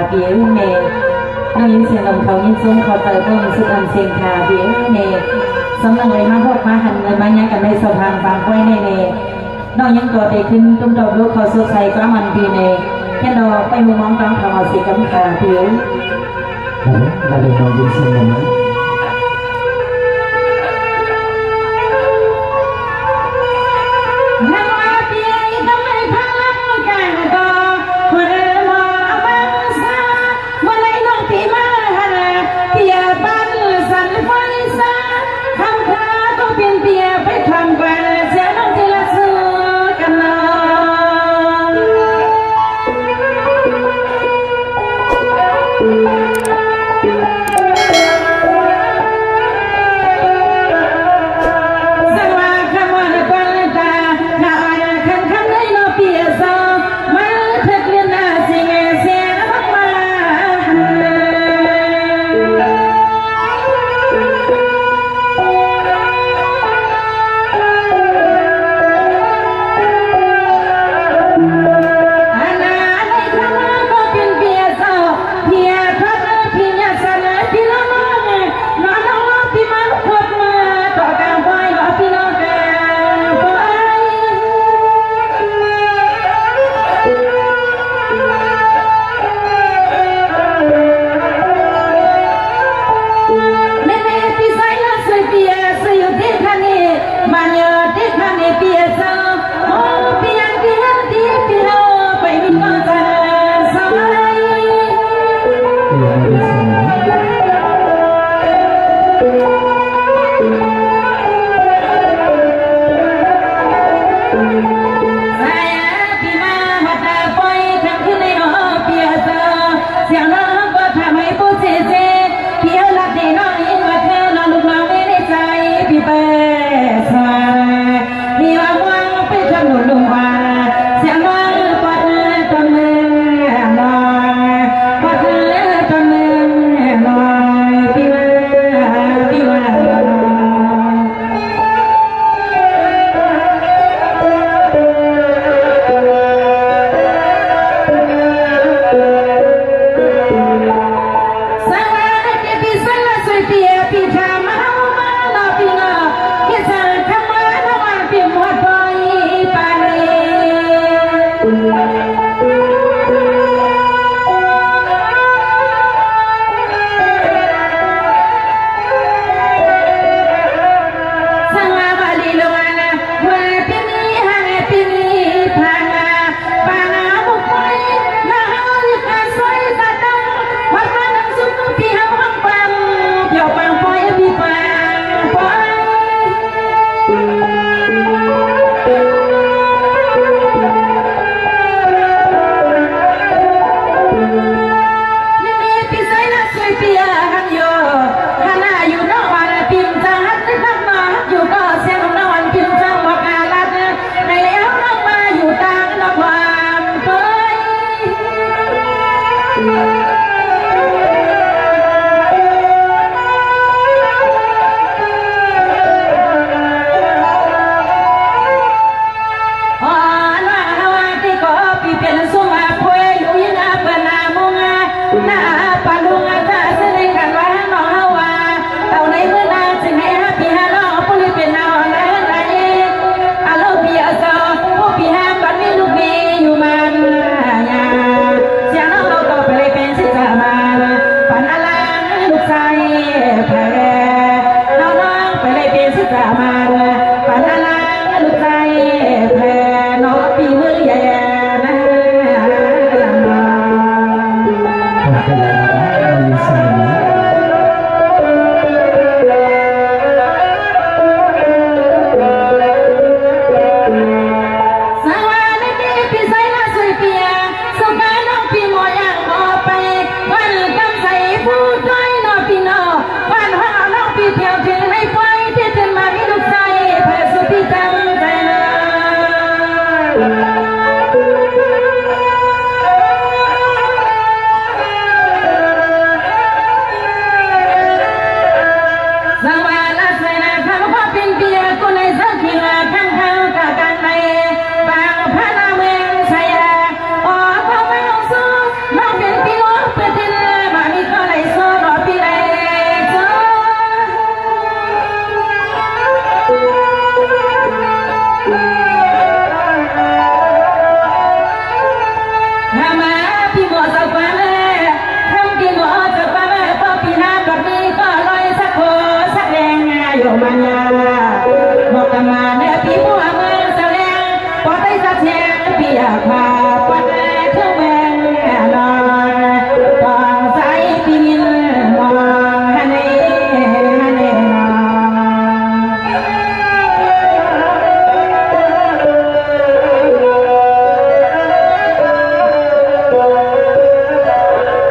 เบียเมน้องยินเสียงลมเขายินซุ้มเขาเติร์ต้นสุดอันเสียงขาเบียเมสำนักเลยมาพบมาหันเลยมาแย่กันในสะพานบางก้อยในเมน้องยังตัวเด็กขึ้นตุ้มดอกลูกเขาสุดใสก็มันปีเมแค่ดอกไปมุมมองตามเขาสีกำขาเบียเราเลยน้องยินเสียงลมวัน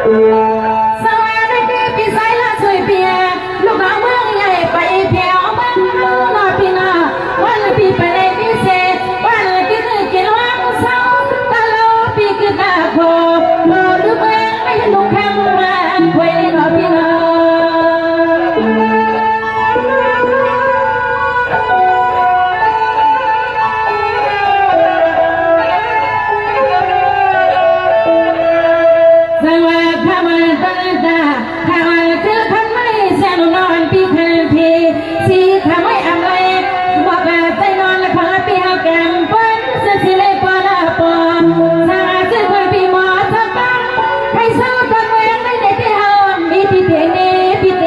สวัสดีพี่สายละช่วยเปียลูกน้องเมืองใหญ่ไปแถวเมืองนอพี่นาวันพี่ไปในพิเศษวันพี่คือกินว่างเศร้าตะโลพี่คือตาโคโลดูเมืองไม่ลุกแคมมาควยในนอพี่นาสวัสดีมาตั้งตาข้าวคือพันไม่แสนนอนพี่ทันทีสีทำไม่อะไรบอกใจนอนและขอพี่เอาแก้มป้อนเสื้อสีเลยปอดปอสาชื่อคนพี่หมอทำบ้างให้เศร้าตะเวงไม่ได้ที่เฮามีพี่เทนี่พี่เท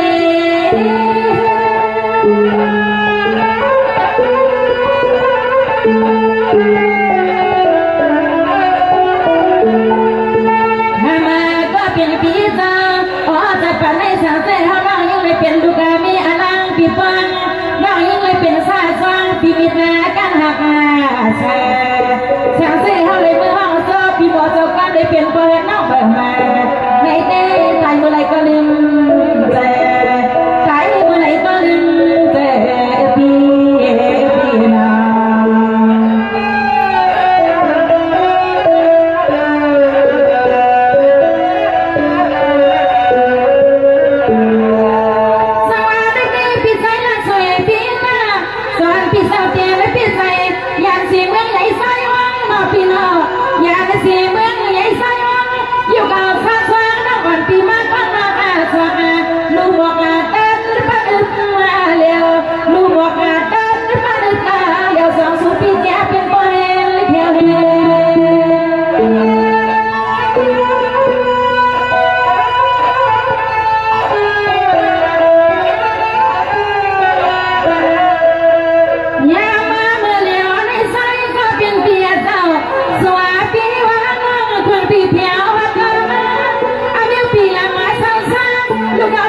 เป็นปีศาจอ๋อจะปันในสาวเจ้าน้องยังเลยเป็นลูกมีอลังปีฟังน้องยังเลยเป็นสายสว่างปีมิตรกันหักแช่สาวเจ้าเลยมือห้องโซ่ปีบ่เจ้าก็เลยเป็นเปิดน้องเปิดมาในเต้ใจเมื่อไรก็ลืมใจใจเมื่อไรก็ลืมใจพี่นาพี่สาวเจ้าและพี่ใส่ยานสีเมืองใหญ่ไซวังมาพี่น้องยานสีเมืองใหญ่ไซวังอยู่กับข้าสว่างน้องวันปีมากมาสว่างลูกบอกเต้นปัดมาเร็วลูกบอกเต้นปัดตาเร็วสองสุพี่แจ๊เป็นบ่เห็นเที่ยวเห็น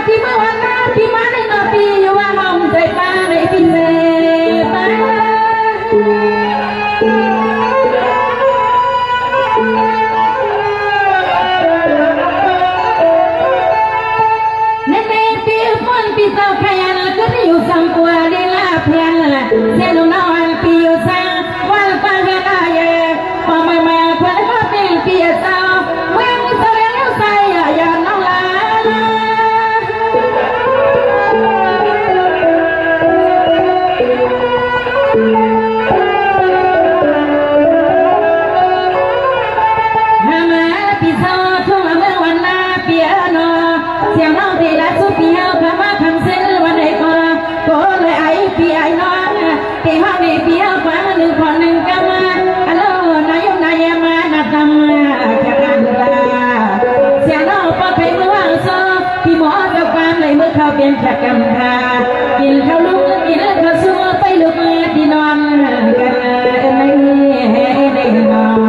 ที่เมื่อวันนั้นที่มาในนอปีอยู่ว่าห้องใจป้าในพิเศษป้าในปีฝนปีเจ้าขยันก็ที่อยู่สัมปัวลีลาเพียนเส้นนอนปีอยู่สังวันปังกันได้พอมาคนก็เป็นปีเจ้าเมื่อมีเสรียวใส่ยอนน้องลาพี่สาวทุ่งเมืองวันนาเปียโนเสียงน้องที่รักสุดเปียวคำว่าคำเส้นวันใดก็เลยไอพี่ไอน้องที่ห้องนี้เปียวฟังหนึ่งคนหนึ่งกำมาฮัลโหลนายนายมานาทำแค่กันละเสียงน้องพอใครมือว่างโซ่พี่หมอกับความเลยมือเขาเป็นแค่กำพากินข้าวลุกกินข้าวสู้ไปลุกที่นอนกันในนอน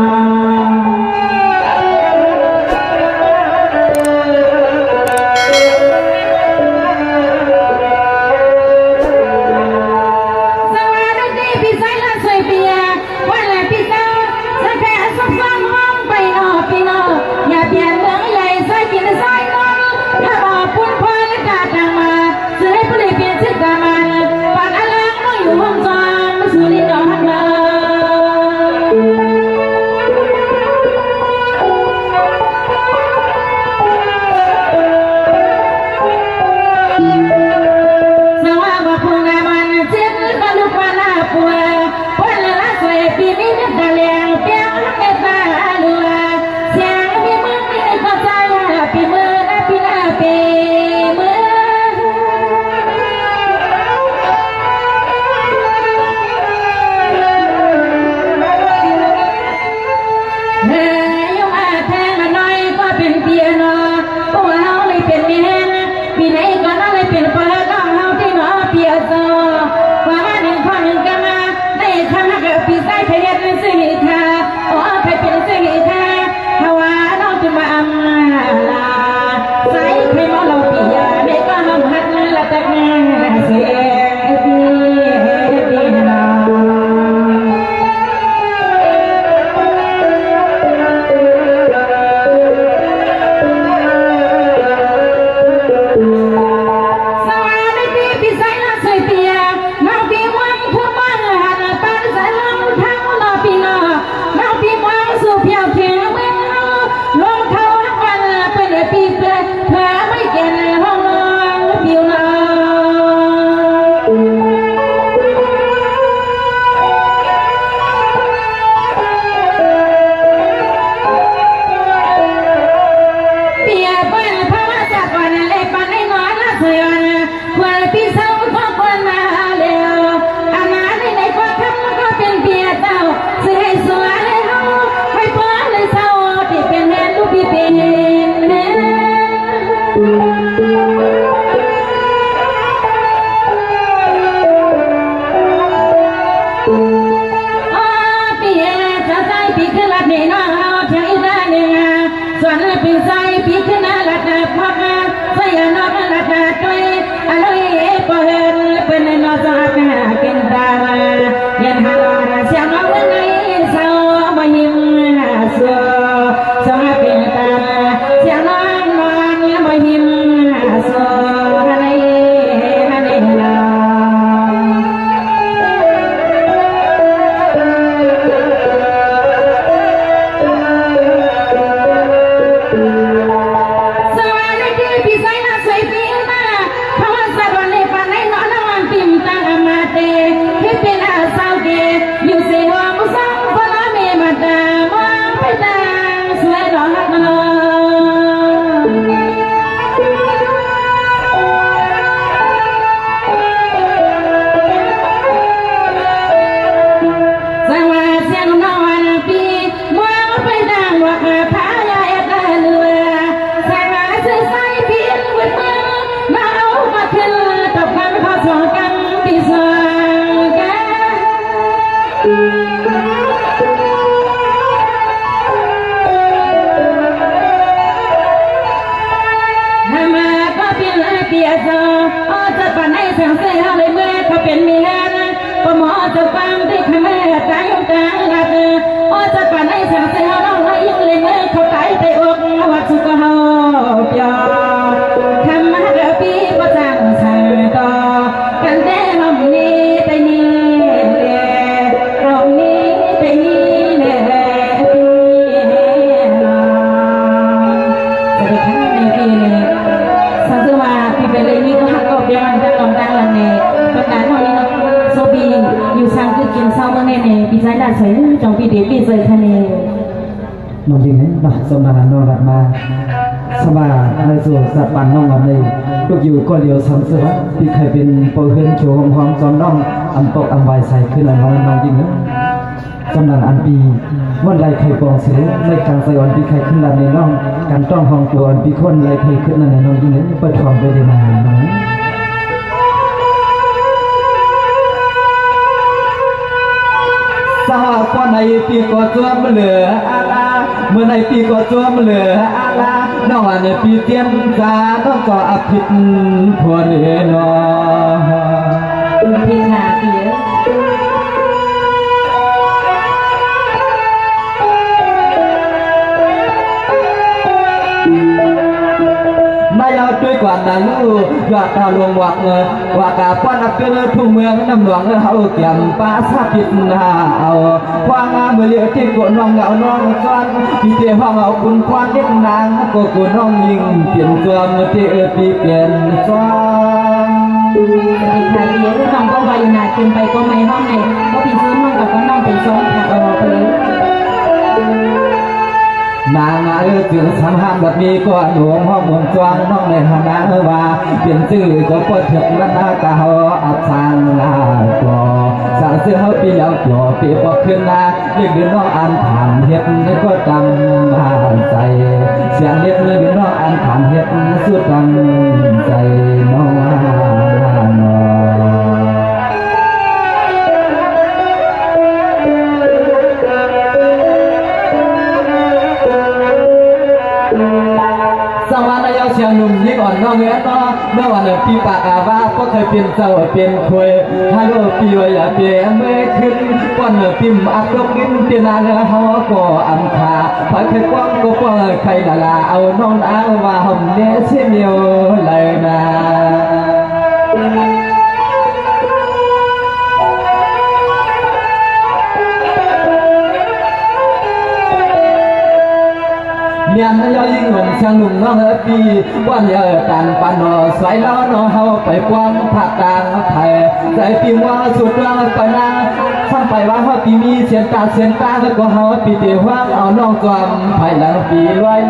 ปียซอจะปานให้เสียงเสียเลยเมื่อเขาเป็นเมียนะก็หมอจะฟังที่ข้าแม่ใจกลางลัดจะปานให้เสียงเสียเราให้ยังเลยเมื่อเขาตายไปอกวัดสุกเฮาเปียคำมาเดือปีก็จังสายต่อกันแต่ลมนี้ไปนี้ลมนี้ไปนี้เนี่ยปีสวัสดีค่ะในปีนี้สังเกตว่าปีเป็นเลยนี่ก็หักก็เบี้ยมันจะลงดังลังเนประกาศน้องนี่โซบีอยู่ช่างคือกินเศร้าเมื่อเนปีใจด่าเฉยจงปีเดียปีเฉยคะเนน้องจริงไหมบ้าสมานนอนหลับมาสบายในส่วนสัตว์ปันน้องอันนี้ลูกอยู่ก็เลี้ยวซ้ำเสือที่เคยเป็นเปิดเฮือนเขียวหอมๆจอมน้องอันตกอันใบใส่ขึ้นอันน้องน้องจริงนะจำนวนอันปีวันไรเคยปองเสือในการใส่อันปีเคยขึ้นลำในน้องการต้องห้องตัวอันปีคนไรเคยขึ้นอันในน้องจริงนะเปิดทองไปได้มาน้องสาวป้อนในปีก็ตัวมันเหลืออาลาเมื่อในปีก็ตัวมันเหลืออาลาน้องอันในปีเตียนกาน้องก็อภิษพวนเอนอพี่นาเปียไม่เอาด้วยกว่านั้นลูกยอดดาวลงวักเงว่ากาป้อนอักเกลือทุ่งเมืองน้ำหลวงเขาเกี่ยมป้าซาพิษนาเอาควางาเมื่อเลี้ยวที่กน้องเงาน้องซ้อนพี่เจ้าห้องเอาคุณควานเล็กนางก็น้องยิงเปลี่ยนตัวเมื่อที่พี่เปลี่ยนซ้อนสวัสดีค่ะเปียน้องก็วาอยู่นาเกินไปก็ไม่ห้องไหนก็พี่ซื้อห้องกับน้องไปซ้อมค่ะเอาไปนางถึงสังหารแบบนี้ก็หลวงห้องมนจวงน้องในหนาว่าเปลี่ยนชื่อก็ปวดถึงล้านนาเก่าอับสังลาก็สั่งเสื้อเขาปียาวจ่อปีปอกขึ้นนาเรียกเดินน้องอันผ่านเฮ็ดก็จำผ่านใจเสียงเล็กเลยเดินน้องอันผ่านเฮ็ดสุดจำใจน้องเชียงหนุ่มยิ่งอ่อนน้องเงี้ยก็เมื่อวันปีปากาว่าก็เคยเป็นเจ้าเป็นคุยฮัลโหลปีวอย่าเปลี่ยนไม่ขึ้นวันปีมอักลกลิ้นเตียนาเนื้อหัวก็อันขาไปเคยกว้างก็กว้างใครดาราเอาน้องอ้างว่าหอมเนื้อเชี่ยวเมียวเลยนะเมียนยอยิ่งหนุ่มช่างหนุ่มน้องปีวันเยอะกันปานอสวยแล้วน้องเฮาไปกว้างภาคกลางไทยใจปีว่าสุดว่าปนาข้ามไปว่าเฮาปีมีเสียนตาแล้วก็เฮาปีเตียวเอาน้องกวมภายหลังปีลอย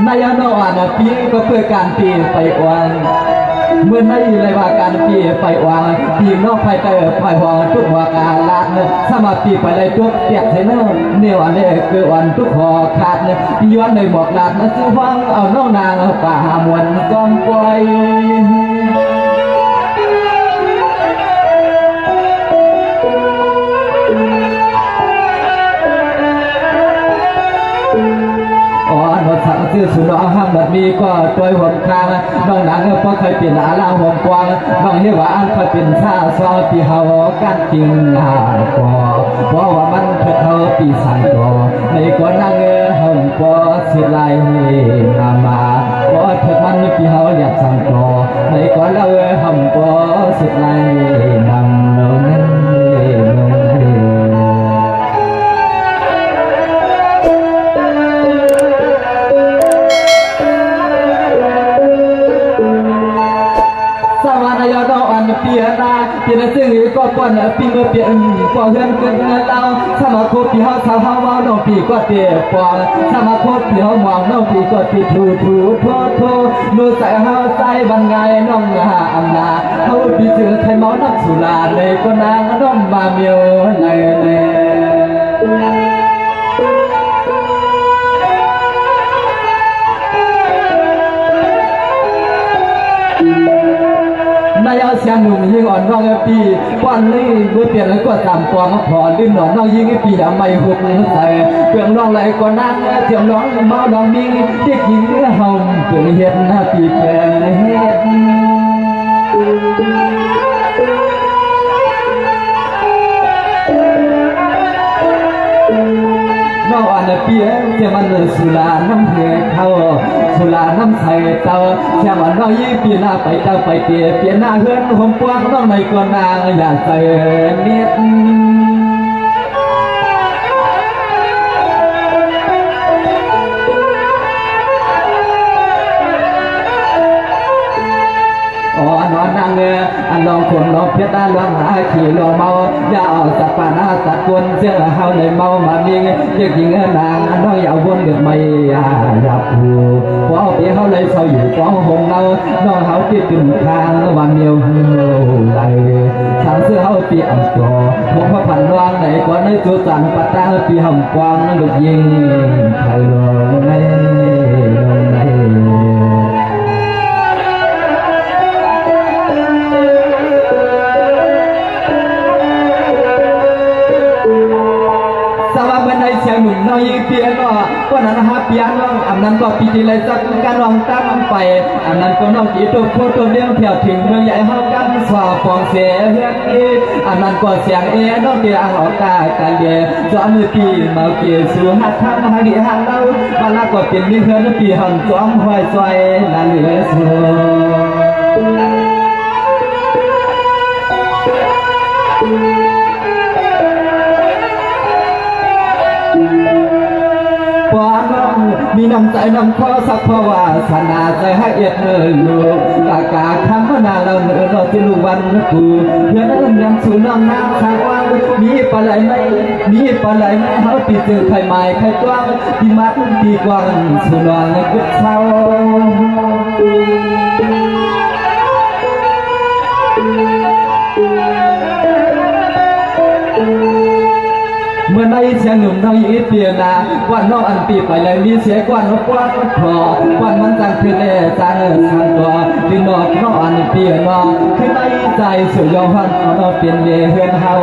นายนอนปีก็เพื่อการปีไปกว้างเมื่อไม่เลยว่าการปีไปวางปีนอกไปเตอไปวางทุกว่าการละสมาปีไปเลยทุกเตียกเทนเนอร์เนี่ยวันนี้คือวันทุกหอขาดปีวันในหมอกลาดนะซื้อฟังเอาน้องนางป่ามวนกองปล่อยชื่อสุนทรห้ามแบบนี้ก็ตัวหัวคางน้องหนังเพราะเคยเป็นอาลาหัวกวางน้องเรียกว่าอันเคยเป็นชาซอปีเฮากันจริงหาก็เพราะว่ามันเพื่อเขาปีสันก็ในก่อนนั่งห้องก็สิไลนามาเพราะเธอมันปีเฮาอยากสังก็ในก่อนเราห้องก็สิไลนำเรานั้นเปลี่ยนนาเปลี่ยนซึ่งก็ป้อนปีเมื่อเปลี่ยนป้อนเฮือนเกินเราสมาคมปีเฮาสาวเฮาเมาน้องปีก็เตะป้อนสมาคมปีเฮามองน้องปีก็ติดทูโทมือใส่เฮาใส่บันไงน้องหาอำนาเฮาปีเจอไทยเมานักสุราเลยก็นางน้องมาเมียวเลยนายเสีย งหนุ่มยิ่งอ่อนน้องปีก้อนนี้เมื่อเปลี่ยนแล้วก็ตามกองพอลิ้นหนอนน้องยิ่งปีอย่าไม่หุบใส่เปลืองน้องไหลก็นั่งเทียมน้องเมาดองมีเด็กหญิงเนื้อหอมเปลืองเห็ดหน้าปีแปลงเห็ดน้องอ่อนเปียเจ้ามันสุราน้ำเหยเขาสุราน้ำใสเต้าเจ้ามันน้องยี่ปีหน้าไปเต้าไปเปียเปียหน้าเฮือนผมกว้างน้องในก่อนนางอยากใส่เนียดนอนนั่งอันลองคนลองเพียดลองหาขี่ลองเมาอย่าเอาสัตว์ป่าหน้าสัตว์กวนเสียเฮาเลยเมามามีเด็กหญิงนางน้องอย่าวนเดือดไม่อยากผูพอเปียเฮาเลยเศร้าอยู่ฟ้องหงเราน้องเฮาที่ตึงทางวันเดียวไหลทางเสื้อเฮาเปียอังกอผมพระพันวางไหนก่อนในตัวจันปัตตาปีหำกวางลูกยิงใครรอในเสียงหนุ่มน้อยเปียก็นั้นฮะเปียน้องอันนั้นก็ปีที่เลยจักการลองตั้งไปอันนั้นก็น้องจีตัวโคตรเลี้ยงเที่ยวถึงเมืองใหญ่เฮากันสว่าปองเสียเฮือนอันนั้นก็เสียงน้องเดียออกกากันเดียจอมือปีมาเกี่ยวสู่หัดทำหาดีหันเราบ้านละก็เป็นมีเฮือนปีหันจอมห้อยซอยนั่นเหลือสู่มีน้ำใจน้ำข้อสักเพราะว่าสนาใจให้เอียดลูกกากาคำว่านาเราเนื้อเราที่ลูกวันกูเพื่อนเอิ้นยังสู่น้องน้ำข้างว่างมีปลาไหลไหมมีปลาไหลไหมเขาปีเจอไข่ไม้ไข่กว้างปีมัดปีกว้างสู่นอนในกุศลเมื่อในเสียงหนุ่มน้อยอีเปียนาวันน้องอันปีไปเลยมีเสียกวันนกวันพอวันมันจังคือเล่จังสันตัวดินนอกน้องอันเปียน้องคือในใจสวยย้อนวันเอาน้องเปลี่ยนเบเฮือนเฮา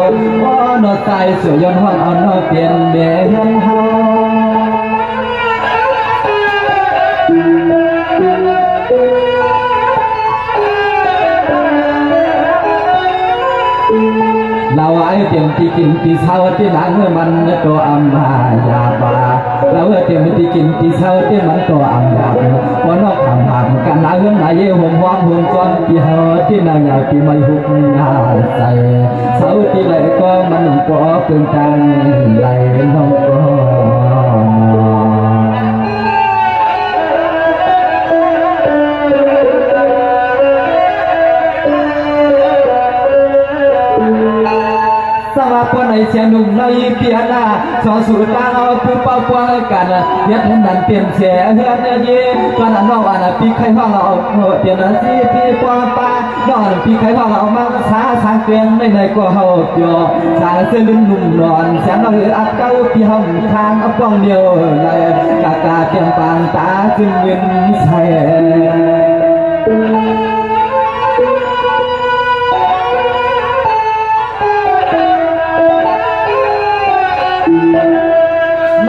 อ๋อน้องใจสวยย้อนวันเอาน้องเปลี่ยนเบเฮือนเฮาเราไอ้เตรียมที่กินที่เช้าที่หลังมันตัวอัมหายาบาเราเตรียมที่กินที่เช้าที่มันตัวอัมยาบพอนอกทำหามกันหน้าเฮือนไหนห่มว่างห่มจอนที่เฮาที่นางยาวที่ไม่หุบหน้าใส่เช้าที่ไหลก็มันก็เป็นการไหลน้องก็คนในเสียหนุ่มในเปียนาสอสูตาเอาผู้เป้าปวงกันยัดนั้นเปลี่ยนเสียเฮือนเย่ก่อนน้องอันปีไข่ห้องเราเปลี่ยนสีปีปวงป้าน้องปีไข่ห้องเรามาสาสางเกลียงในก็เฮาเปียสางเสื้อลุ่มนุ่มนอนเสียงเราอัดเก้าปีห้องทางอับป้องเดียวเลยกากาเตรียมปางตาจึงเงินใส่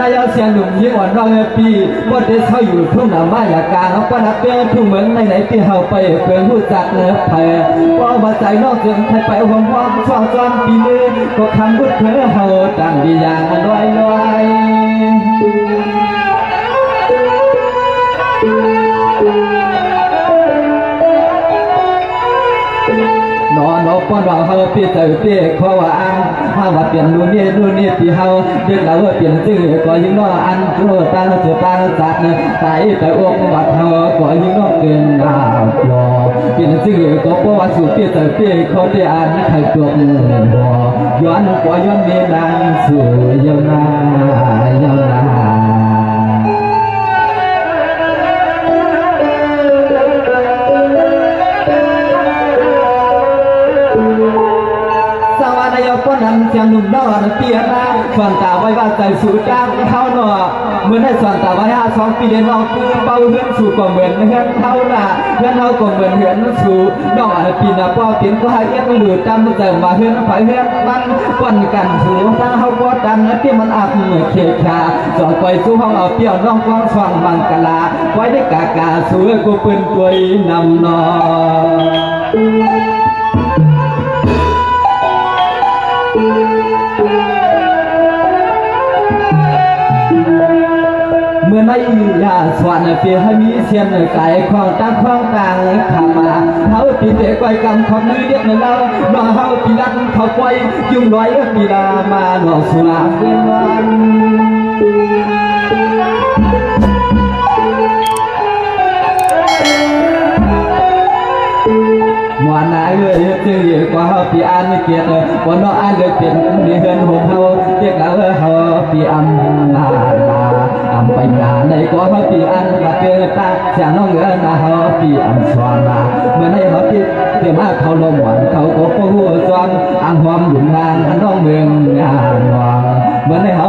นายเสียงหนุ่มยิ่งอ่อนร้อยปีว่าได้เช่าอยู่ทุ่งนามาอยากการเขาปนัดเปี้ยทุ่งเหมืองในไหนที่เฮาไปเพื่อนผู้จักเนื้อไผ่ว่ามาใจนอกเกินไทยไปหวงว่าช่องจอนปีมือก็คำพูดเพื่อเฮาต่างดีอย่างลอยนอนป้อนเราเฮาเปียเจอเปียขอว่าอันถ้าว่าเปลี่ยนนู่นนี่ที่เฮาเด็กเราเปลี่ยนชื่อก็ยิ่งน้ออันโลตาเจอตาจัดตายไปอ้วกวัดเฮาก็ยิ่งน้อเกินหน้าปลอเปลี่ยนชื่อก็เพราะว่าสู่เปียเจอเปียเขาได้อ่านใครจบบ่ย้อนก็ย้อนเวลาสู่ยาวนานป ก็นั้นเสียงหนุ่มนอนเปียนาส่วนตาไว้ว่าใจสู่จ้างเท่าหนอเมื่อได้ส่วนตาไว้2 ปีเดนอกคือเบาเฮือนสู่ก็เหมือนเฮือนเท่าน่ะเฮือนเท่าก็เหมือนเฮือนสู่น้องปีน่ะป้อเปลี่ยนก็ให้เอ็ดหรือจำแต่มาเฮือนไฟเฮือนมันป้อนกันสู่ทางเฮาบ่ดันที่มันอับเขคาสอนปล่อยสู่ห้องเอาเปี้ยวน้องกองฟังบังกะลาไว้ได้กากาสู่กูปืนตัวนำนอเมื่อในยาสวรรค์เปียให้มีเสียงไก่ของตั้งของต่างทำมาเฮาปีเด็กไว้กำของมือเด็กนั่นแล้วน้องเฮาปีนั้นเขาไว้ยุ่งร้อยปีลามาหนอสุราเวียนวันมวนนายเลยจึงยิ่งกว่าเฮาปีอันเกียรติบ่น้องอันเลยเป็นดีเฮือนหงเฮาเรียกเอาเฮาปีอันลาไปงานในก็เฮาปีอันมาเกิดตาเสียน้องเงินเฮาปีอันสวานาเมื่อในเฮาปีเดี๋ยวมาเขาลมหวานเขาก็ฮู้จวนอังหอมหลุมนางน้องเมืองงานวังเมื่อในเฮา